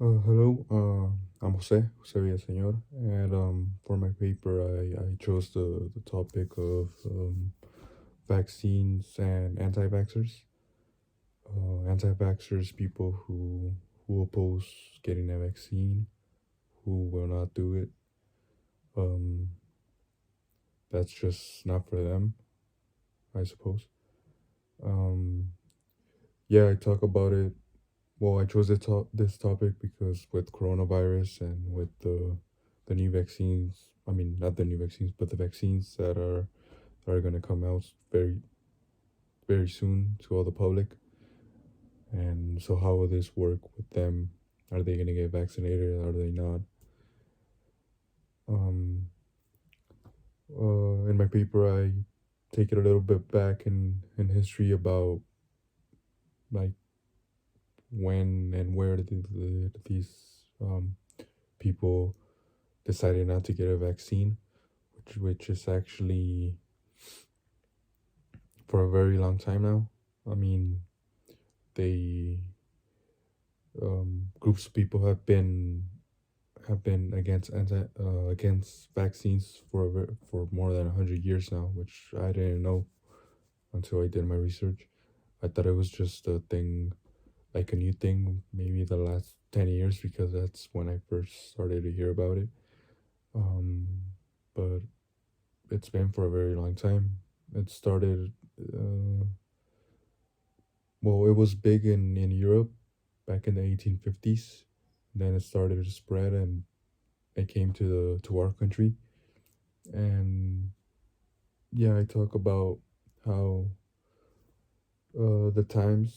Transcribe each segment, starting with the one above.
Hello, I'm Jose Villaseñor, and for my paper, I chose the topic of vaccines and anti-vaxxers. Anti-vaxxers, people who oppose getting a vaccine, who will not do it. Um, that's just not for them, I suppose. Um, yeah, I talk about it. Well, I chose this topic because with coronavirus and with the new vaccines, I mean not the new vaccines, but the vaccines that are gonna come out very soon to all the public. And so how will this work with them? Are they gonna get vaccinated? Are they not? Um, in my paper, I take it a little bit back in history about like when and where these people decided not to get a vaccine, which is actually for a very long time now. I mean, they groups of people have been against vaccines for more than 100 years now, which I didn't know until I did my research. I thought it was just a thing, like a new thing, maybe the last 10 years, because that's when I first started to hear about it. Um, but it's been for a very long time. It started. Well, it was big in Europe back in the 1850s. Then it started to spread and it came to our country. And yeah, I talk about how the times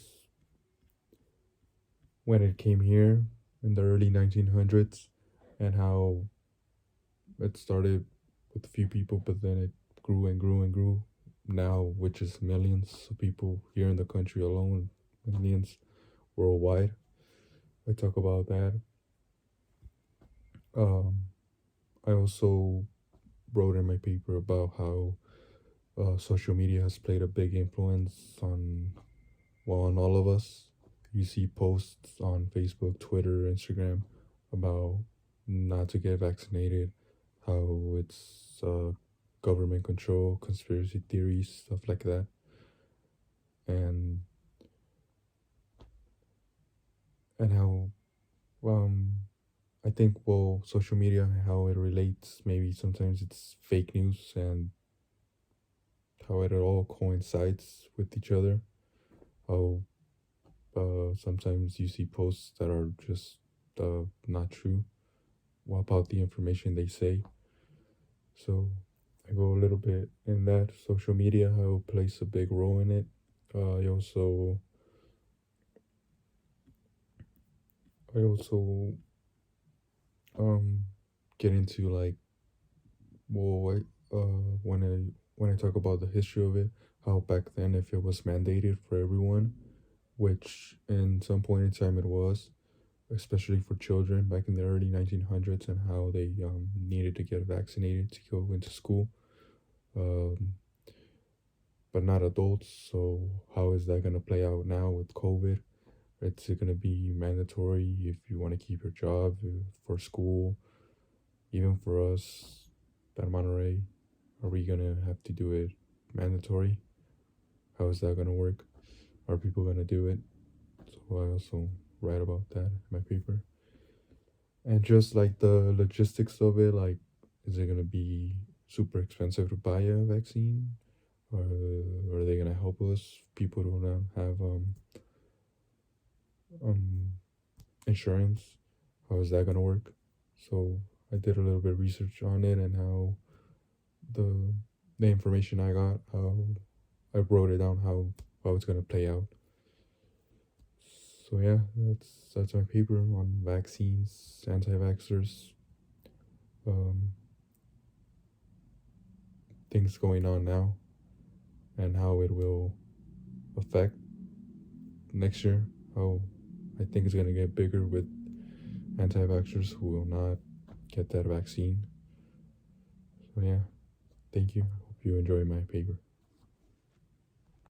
when it came here in the early 1900s and how it started with a few people, but then it grew and grew and grew. Now, which is millions of people here in the country alone, millions worldwide. I talk about that. Um, I also wrote in my paper about how social media has played a big influence on all of us. You see posts on Facebook, Twitter, Instagram about not to get vaccinated, how it's government control, conspiracy theories, stuff like that. And how um I think, well, social media, how it relates, maybe sometimes it's fake news and how it all coincides with each other. How sometimes you see posts that are just not true about the information they say. So I go a little bit in that social media, how it plays a big role in it. I also I also um get into like, well, when I talk about the history of it, how back then if it was mandated for everyone, which in some point in time it was, especially for children back in the early 1900s, and how they needed to get vaccinated to go into school, um, but not adults. So how is that going to play out now with COVID? It's going to be mandatory if you want to keep your job, for school, even for us at Monterey. Are we going to have to do it mandatory? How is that going to work? Are people going to do it? So I also write about that in my paper. And just like the logistics of it, like, is it gonna be super expensive to buy a vaccine? Or are they gonna help us, people who don't have um insurance? How is that gonna work? So I did a little bit of research on it and how the the information I got, how I wrote it down, how it's gonna play out. So yeah, that's my paper on vaccines, anti-vaxxers, um, things going on now, and how it will affect next year. How I think it's gonna get bigger with anti-vaxxers who will not get that vaccine. So yeah, thank you. Hope you enjoy my paper.